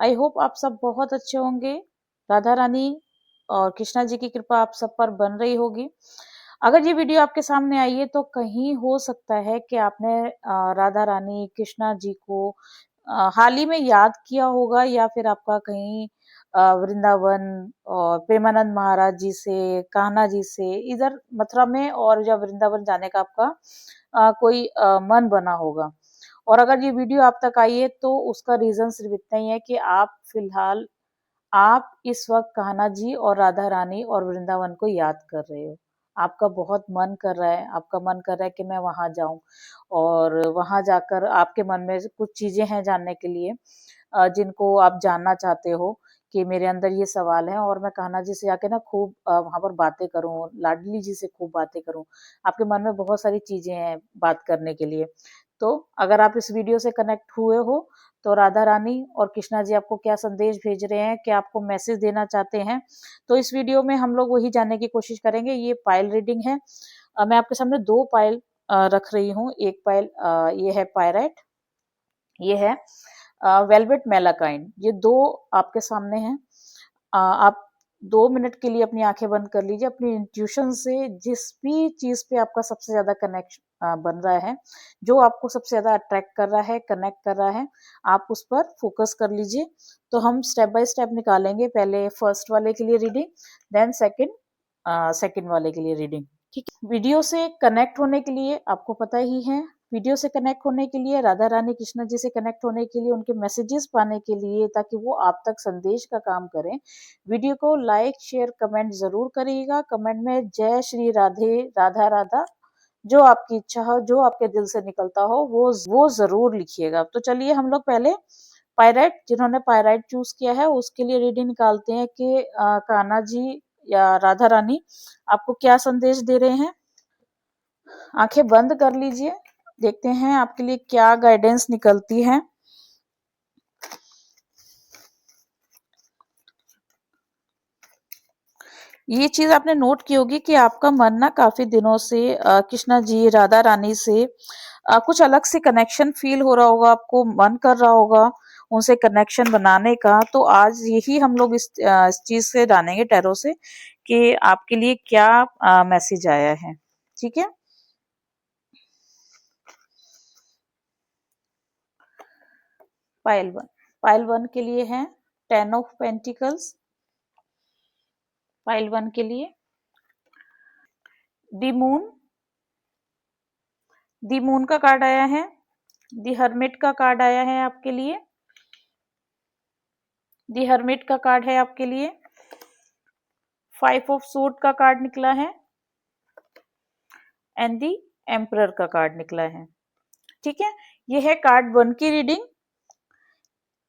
I hope आप सब बहुत अच्छे होंगे। राधा रानी और कृष्णा जी की कृपा आप सब पर बन रही होगी। अगर ये वीडियो आपके सामने आई है तो कहीं हो सकता है कि आपने राधा रानी कृष्णा जी को हाल ही में याद किया होगा, या फिर आपका कहीं वृंदावन और प्रेमानंद महाराज जी से, कान्हा जी से इधर मथुरा में और या वृंदावन जाने का आपका कोई मन बना होगा। और अगर ये वीडियो आप तक आई है तो उसका रीजन सिर्फ इतना ही है कि आप फिलहाल आप इस वक्त कान्हा जी और राधा रानी और वृंदावन को याद कर रहे हो। आपका बहुत मन कर रहा है, आपका मन कर रहा है कि मैं वहां जाऊं, और वहां जाकर आपके मन में कुछ चीजें हैं जानने के लिए, जिनको आप जानना चाहते हो कि मेरे अंदर ये सवाल है और मैं कान्हा जी से आके ना खूब वहां पर बातें करूं, लाडली जी से खूब बातें करूं। आपके मन में बहुत सारी चीजें हैं बात करने के लिए। तो अगर आप इस वीडियो से कनेक्ट हुए हो तो राधा रानी और कृष्णा जी आपको क्या संदेश भेज रहे हैं, क्या आपको मैसेज देना चाहते हैं, तो इस वीडियो में हम लोग वही जानने की कोशिश करेंगे। ये पायल रीडिंग है। मैं आपके सामने दो पायल रख रही हूँ। एक पायल ये है पायराइट, ये है वेलवेट मेलाकाइन। ये दो आपके सामने हैं। आप 2 मिनट के लिए अपनी आंखें बंद कर लीजिए। अपनी इंट्यूशन से जिस भी चीज पे आपका सबसे ज्यादा कनेक्शन बन रहा है, जो आपको सबसे ज्यादा अट्रैक्ट कर रहा है, कनेक्ट कर रहा है, आप उस पर फोकस कर लीजिए। तो हम स्टेप बाय स्टेप निकालेंगे। पहले फर्स्ट वाले के लिए रीडिंग, देन सेकंड वाले के लिए रीडिंग। ठीक है। वीडियो से कनेक्ट होने के लिए आपको पता ही है, वीडियो से कनेक्ट होने के लिए, राधा रानी कृष्णा जी से कनेक्ट होने के लिए, उनके मैसेजेस पाने के लिए, ताकि वो आप तक संदेश का काम करें, वीडियो को लाइक शेयर कमेंट जरूर करिएगा। कमेंट में जय श्री राधे, राधा राधा, जो आपकी इच्छा हो, जो आपके दिल से निकलता हो, वो जरूर लिखिएगा। तो चलिए हम लोग पहले पायराइट, जिन्होंने पायराइट चूज किया है उसके लिए रीडिंग निकालते हैं कि कान्हा जी या राधा रानी आपको क्या संदेश दे रहे हैं। आंखें बंद कर लीजिए, देखते हैं आपके लिए क्या गाइडेंस निकलती है। ये चीज आपने नोट की होगी कि आपका मन ना काफी दिनों से कृष्णा जी राधा रानी से कुछ अलग से कनेक्शन फील हो रहा होगा, आपको मन कर रहा होगा उनसे कनेक्शन बनाने का। तो आज यही हम लोग इस चीज से जानेंगे टैरो से कि आपके लिए क्या मैसेज आया है। ठीक है। पाइल वन के लिए है 10 ऑफ पेंटिकल्स। पाइल वन के लिए दी मून, दी मून का कार्ड आया है। दी हर्मिट का कार्ड आया है आपके लिए। दी हर्मिट का कार्ड है आपके लिए। 5 ऑफ सूट का कार्ड निकला है एंड दी एम्परर का कार्ड निकला है। ठीक है। ये है कार्ड 1 की रीडिंग।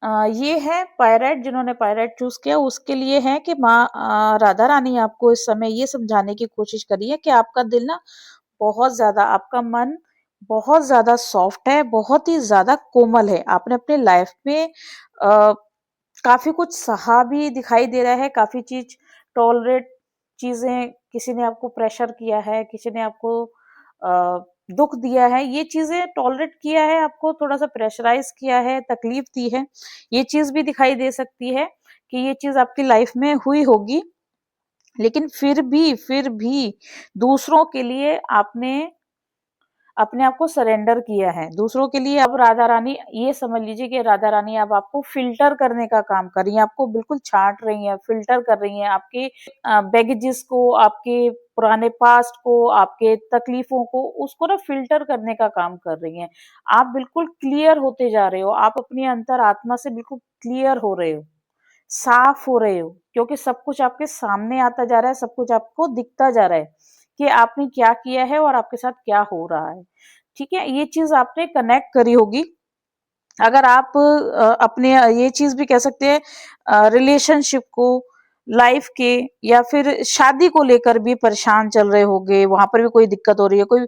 ये है पायराइट, जिन्होंने पायराइट चूज किया उसके लिए है कि माँ राधा रानी आपको इस समय ये समझाने की कोशिश करी है कि आपका दिल ना बहुत ज्यादा, आपका मन बहुत ज्यादा सॉफ्ट है, बहुत ही ज्यादा कोमल है। आपने अपने लाइफ में काफी कुछ सहा भी दिखाई दे रहा है, काफी चीज टॉलरेट, चीजें, किसी ने आपको प्रेशर किया है, किसी ने आपको दुख दिया है, ये चीजें टॉलरेट किया है, आपको थोड़ा सा प्रेशराइज किया है, तकलीफ दी है। ये चीज भी दिखाई दे सकती है कि ये चीज आपकी लाइफ में हुई होगी। लेकिन फिर भी दूसरों के लिए आपने अपने आप को सरेंडर किया है, दूसरों के लिए। अब राधा रानी, ये समझ लीजिए कि राधा रानी अब आपको फिल्टर करने का काम कर रही है, आपको बिल्कुल छांट रही है, फिल्टर कर रही है आपके बैगेजेस को, आपके पुराने पास्ट को, आपके तकलीफों को, उसको ना फिल्टर करने का काम कर रही है। आप बिल्कुल क्लियर होते जा रहे हो, आप अपनी अंतर आत्मा से बिल्कुल क्लियर हो रहे हो, साफ हो रहे हो, क्योंकि सब कुछ आपके सामने आता जा रहा है, सब कुछ आपको दिखता जा रहा है कि आपने क्या किया है और आपके साथ क्या हो रहा है। ठीक है। ये चीज आपने कनेक्ट करी होगी। अगर आप अपने ये चीज भी कह सकते हैं रिलेशनशिप को, लाइफ के, या फिर शादी को लेकर भी परेशान चल रहे होगे, वहां पर भी कोई दिक्कत हो रही है, कोई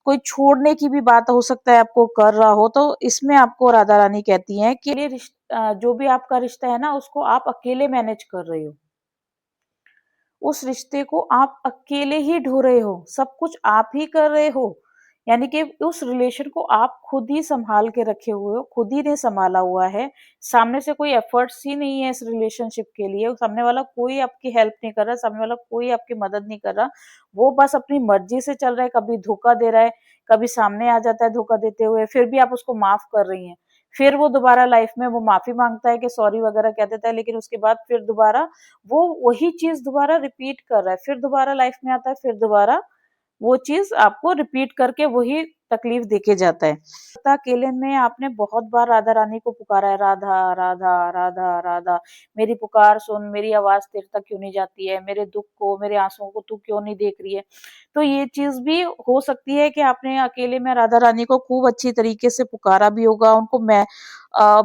कोई छोड़ने की भी बात हो सकता है आपको कर रहा हो, तो इसमें आपको राधा रानी कहती हैं कि ये जो भी आपका रिश्ता है ना, उसको आप अकेले मैनेज कर रहे हो, उस रिश्ते को आप अकेले ही ढो रहे हो, सब कुछ आप ही कर रहे हो। यानी कि उस रिलेशन को आप खुद ही संभाल के रखे हुए हो, खुद ही ने संभाला हुआ है। सामने से कोई एफर्ट्स ही नहीं है इस रिलेशनशिप के लिए, सामने वाला कोई आपकी हेल्प नहीं कर रहा, सामने वाला कोई आपकी मदद नहीं कर रहा, वो बस अपनी मर्जी से चल रहा है, कभी धोखा दे रहा है, कभी सामने आ जाता है धोखा देते हुए, फिर भी आप उसको माफ कर रही हैं। फिर वो दोबारा लाइफ में वो माफी मांगता है कि सॉरी वगैरह कह देता है, लेकिन उसके बाद फिर दोबारा वो वही चीज दोबारा रिपीट कर रहा है, फिर दोबारा लाइफ में आता है, फिर दोबारा वो चीज आपको रिपीट करके वही तकलीफ देके जाता है। अकेले में आपने बहुत बार राधा रानी को पुकारा है, राधा राधा राधा राधा, मेरी पुकार सुन, मेरी आवाज तेरे तक क्यों नहीं जाती है, मेरे दुख को, मेरे आंसुओं को तू क्यों नहीं देख रही है। तो ये चीज भी हो सकती है कि आपने अकेले में राधा रानी को खूब अच्छी तरीके से पुकारा भी होगा, उनको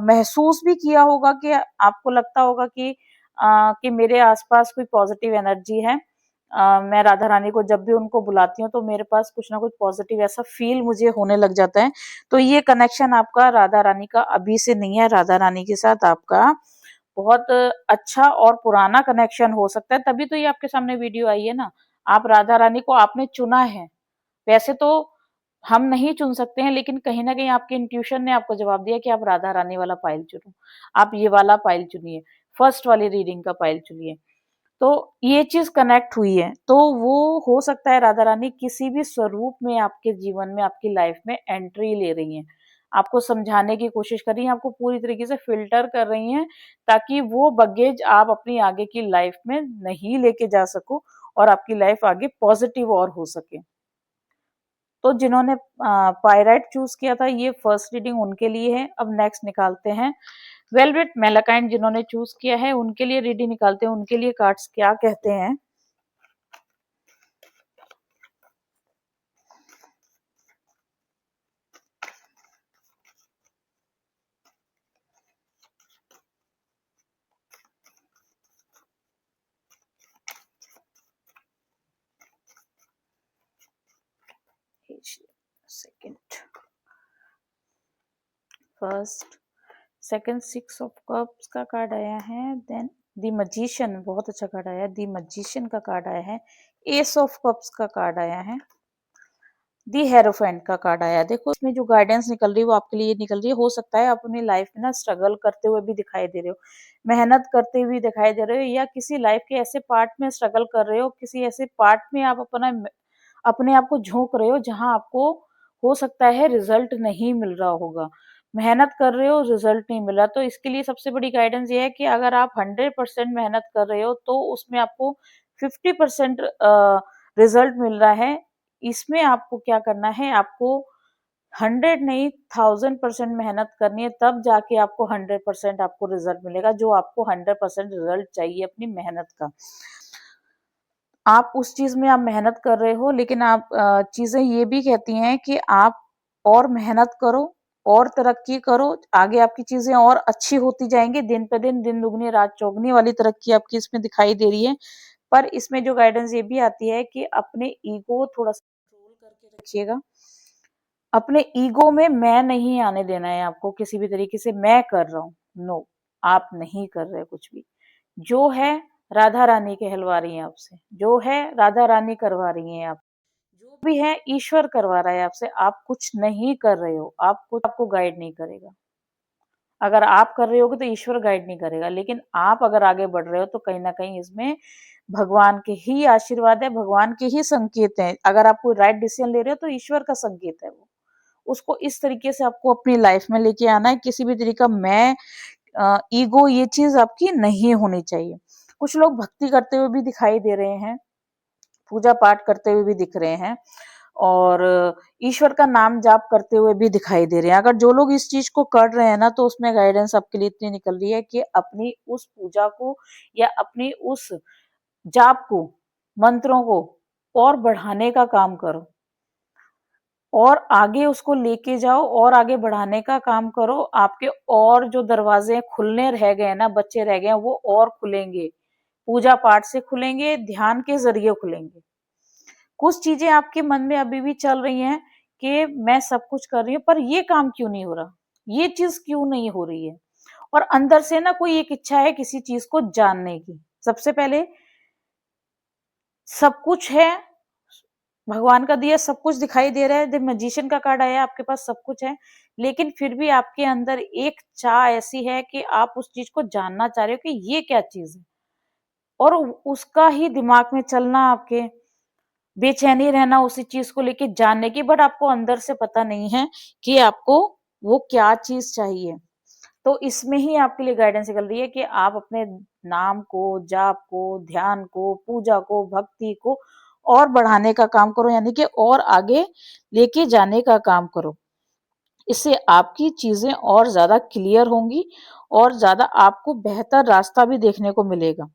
महसूस भी किया होगा कि आपको लगता होगा कि मेरे आसपास कोई पॉजिटिव एनर्जी है। मैं राधा रानी को जब भी उनको बुलाती हूँ तो मेरे पास कुछ ना कुछ पॉजिटिव ऐसा फील मुझे होने लग जाता है। तो ये कनेक्शन आपका राधा रानी का अभी से नहीं है, राधा रानी के साथ आपका बहुत अच्छा और पुराना कनेक्शन हो सकता है, तभी तो ये आपके सामने वीडियो आई है ना। आप राधा रानी को आपने चुना है, वैसे तो हम नहीं चुन सकते हैं, लेकिन कहीं ना कहीं आपके इंट्यूशन ने आपको जवाब दिया कि आप राधा रानी वाला पाइल चुनो, आप ये वाला पाइल चुनिए, फर्स्ट वाली रीडिंग का पाइल चुनिए। तो ये चीज कनेक्ट हुई है, तो वो हो सकता है राधा रानी किसी भी स्वरूप में आपके जीवन में, आपकी लाइफ में एंट्री ले रही हैं, आपको समझाने की कोशिश कर रही हैं, आपको पूरी तरीके से फिल्टर कर रही हैं, ताकि वो बगेज आप अपनी आगे की लाइफ में नहीं लेके जा सको और आपकी लाइफ आगे पॉजिटिव और हो सके। तो जिन्होंने पायराइट चूज किया था, ये फर्स्ट रीडिंग उनके लिए है। अब नेक्स्ट निकालते हैं वेलवेट मेलाकाइन, जिन्होंने चूज किया है उनके लिए रीडिंग निकालते हैं, उनके लिए कार्ड्स क्या कहते हैं। Second, first, second, six of cups का कार्ड आया है, देन द मजिशियन, बहुत अच्छा कार्ड आया है, द मजिशियन का कार्ड आया है, एस ऑफ कप्स का कार्ड आया है, दी हेरोफेंट का कार्ड आया। देखो इसमें जो गाइडेंस निकल रही है वो आपके लिए निकल रही है। हो सकता है आप अपनी लाइफ में ना स्ट्रगल करते हुए भी दिखाई दे रहे हो, मेहनत करते हुए दिखाई दे रहे हो, या किसी लाइफ के ऐसे पार्ट में स्ट्रगल कर रहे हो, किसी ऐसे पार्ट में आप अपने आप को झोंक रहे हो जहां आपको हो सकता है रिजल्ट नहीं मिल रहा होगा, मेहनत कर रहे हो रिजल्ट नहीं मिल रहा। तो इसके लिए सबसे बड़ी गाइडेंस ये है कि अगर आप 100% मेहनत कर रहे हो तो उसमें आपको 50% रिजल्ट मिल रहा है। इसमें आपको क्या करना है, आपको 100 नहीं 1000% मेहनत करनी है, तब जाके आपको 100% आपको रिजल्ट मिलेगा, जो आपको 100% रिजल्ट चाहिए अपनी मेहनत का। आप उस चीज में आप मेहनत कर रहे हो, लेकिन आप चीजें ये भी कहती हैं कि आप और मेहनत करो और तरक्की करो, आगे आपकी चीजें और अच्छी होती जाएंगी, दिन पे दिन दुगनी रात चौगनी वाली तरक्की आपकी इसमें दिखाई दे रही है। पर इसमें जो गाइडेंस ये भी आती है कि अपने ईगो थोड़ा सा कंट्रोल करके रखिएगा, अपने ईगो में मैं नहीं आने देना है आपको किसी भी तरीके से, मैं कर रहा हूँ, नो, आप नहीं कर रहे कुछ भी। जो है राधा रानी कहलवा रही है आपसे, जो है राधा रानी करवा रही है आप, जो भी है ईश्वर करवा रहा है आपसे, आप कुछ नहीं कर रहे हो, आप कुछ आपको गाइड नहीं करेगा। अगर आप कर रहे होगे तो ईश्वर गाइड नहीं करेगा, लेकिन आप अगर आगे बढ़ रहे हो तो कहीं ना कहीं इसमें भगवान के ही आशीर्वाद है, भगवान के ही संकेत हैं। अगर आप कोई राइट डिसीजन ले रहे हो तो ईश्वर का संकेत है वो, उसको इस तरीके से आपको अपनी लाइफ में लेके आना है। किसी भी तरीका मैं ईगो ये चीज आपकी नहीं होनी चाहिए। कुछ लोग भक्ति करते हुए भी दिखाई दे रहे हैं, पूजा पाठ करते हुए भी दिख रहे हैं, और ईश्वर का नाम जाप करते हुए भी दिखाई दे रहे हैं। अगर जो लोग इस चीज को कर रहे हैं ना, तो उसमें गाइडेंस आपके लिए इतनी निकल रही है कि अपनी उस पूजा को या अपनी उस जाप को, मंत्रों को और बढ़ाने का काम करो, और आगे उसको लेके जाओ और आगे बढ़ाने का काम करो। आपके और जो दरवाजे खुलने रह गए ना, बच्चे रह गए, वो और खुलेंगे, पूजा पाठ से खुलेंगे, ध्यान के जरिए खुलेंगे। कुछ चीजें आपके मन में अभी भी चल रही हैं कि मैं सब कुछ कर रही हूँ पर ये काम क्यों नहीं हो रहा, ये चीज क्यों नहीं हो रही है, और अंदर से ना कोई एक इच्छा है किसी चीज को जानने की। सबसे पहले सब कुछ है, भगवान का दिया सब कुछ दिखाई दे रहा है, द मैजिशियन का कार्ड आया, आपके पास सब कुछ है, लेकिन फिर भी आपके अंदर एक चाह ऐसी है कि आप उस चीज को जानना चाह रहे हो कि ये क्या चीज है, और उसका ही दिमाग में चलना, आपके बेचैनी रहना उसी चीज को लेके जानने की, बट आपको अंदर से पता नहीं है कि आपको वो क्या चीज चाहिए। तो इसमें ही आपके लिए गाइडेंस निकल रही है कि आप अपने नाम को, जाप को, ध्यान को, पूजा को, भक्ति को और बढ़ाने का काम करो, यानी कि और आगे लेके जाने का काम करो। इससे आपकी चीजें और ज्यादा क्लियर होंगी और ज्यादा आपको बेहतर रास्ता भी देखने को मिलेगा।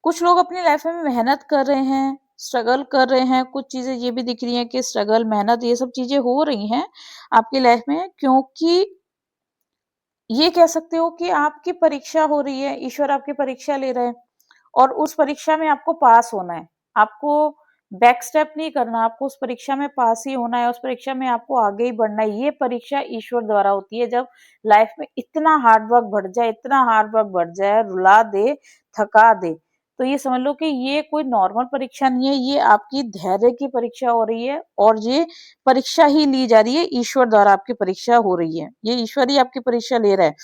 कुछ लोग अपनी लाइफ में मेहनत कर रहे हैं, स्ट्रगल कर रहे हैं, कुछ चीजें ये भी दिख रही हैं कि स्ट्रगल, मेहनत, ये सब चीजें हो रही हैं आपकी लाइफ में, क्योंकि ये कह सकते हो कि आपकी परीक्षा हो रही है, ईश्वर आपकी परीक्षा ले रहे हैं और उस परीक्षा में आपको पास होना है। आपको बैक स्टेप नहीं करना, आपको उस परीक्षा में पास ही होना है, उस परीक्षा में आपको आगे ही बढ़ना है। ये परीक्षा ईश्वर द्वारा होती है, जब लाइफ में इतना हार्ड वर्क बढ़ जाए, इतना हार्ड वर्क बढ़ जाए, रुला दे, थका दे, तो ये समझ लो कि ये कोई नॉर्मल परीक्षा नहीं है, ये आपकी धैर्य की परीक्षा हो रही है, और ये परीक्षा ही ली जा रही है, ईश्वर द्वारा आपकी परीक्षा हो रही है, ये ईश्वर ही आपकी परीक्षा ले रहा है।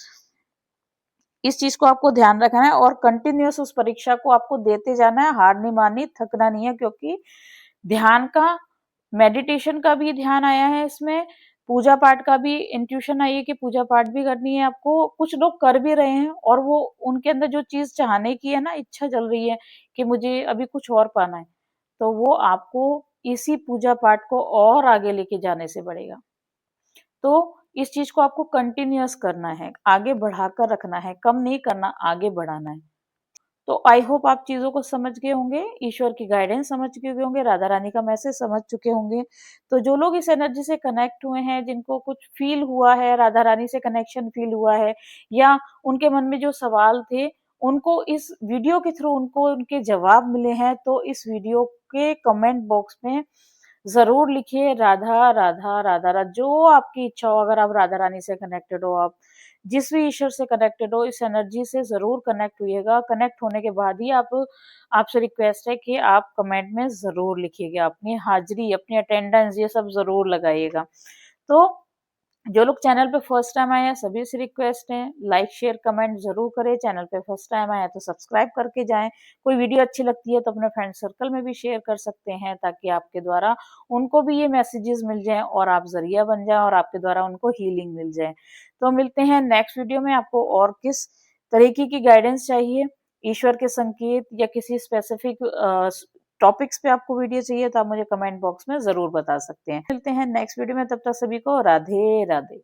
इस चीज को आपको ध्यान रखना है और कंटिन्यूअस उस परीक्षा को आपको देते जाना है, हार नहीं माननी, थकना नहीं है, क्योंकि ध्यान का, मेडिटेशन का भी ध्यान आया है इसमें, पूजा पाठ का भी इंट्यूशन आई है कि पूजा पाठ भी करनी है आपको। कुछ लोग कर भी रहे हैं और वो उनके अंदर जो चीज चाहने की है ना, इच्छा चल रही है कि मुझे अभी कुछ और पाना है, तो वो आपको इसी पूजा पाठ को और आगे लेके जाने से बढ़ेगा। तो इस चीज को आपको कंटिन्यूअस करना है, आगे बढ़ाकर रखना है, कम नहीं करना, आगे बढ़ाना है। तो आई होप आप चीजों को समझ गए होंगे, ईश्वर की गाइडेंस समझ चुके होंगे, राधा रानी का मैसेज समझ चुके होंगे। तो जो लोग इस एनर्जी से कनेक्ट हुए हैं, जिनको कुछ फील हुआ है, राधा रानी से कनेक्शन फील हुआ है, या उनके मन में जो सवाल थे उनको इस वीडियो के थ्रू उनको उनके जवाब मिले हैं, तो इस वीडियो के कमेंट बॉक्स में जरूर लिखिए राधा राधा राधा राधा, जो आपकी इच्छा हो। अगर आप राधा रानी से कनेक्टेड हो, आप जिस भी ईश्वर से कनेक्टेड हो, इस एनर्जी से जरूर कनेक्ट होइएगा। कनेक्ट होने के बाद ही आप, आपसे रिक्वेस्ट है कि आप कमेंट में जरूर लिखिएगा, अपनी हाजिरी, अपनी अटेंडेंस, ये सब जरूर लगाइएगा। तो जो लोग चैनल पे फर्स्ट टाइम आए हैं, सभी से रिक्वेस्ट है, लाइक शेयर कमेंट जरूर करें। चैनल पे फर्स्ट टाइम आए हैं तो सब्सक्राइब करके जाएं। कोई वीडियो अच्छी लगती है तो अपने फ्रेंड सर्कल में भी शेयर कर सकते हैं, ताकि आपके द्वारा उनको भी ये मैसेजेस मिल जाएं और आप जरिया बन जाएं और आपके द्वारा उनको हीलिंग मिल जाए। तो मिलते हैं नेक्स्ट वीडियो में। आपको और किस तरीके की गाइडेंस चाहिए, ईश्वर के संकेत या किसी स्पेसिफिक टॉपिक्स पे आपको वीडियो चाहिए, तो आप मुझे कमेंट बॉक्स में जरूर बता सकते हैं। मिलते हैं नेक्स्ट वीडियो में, तब तक सभी को राधे राधे।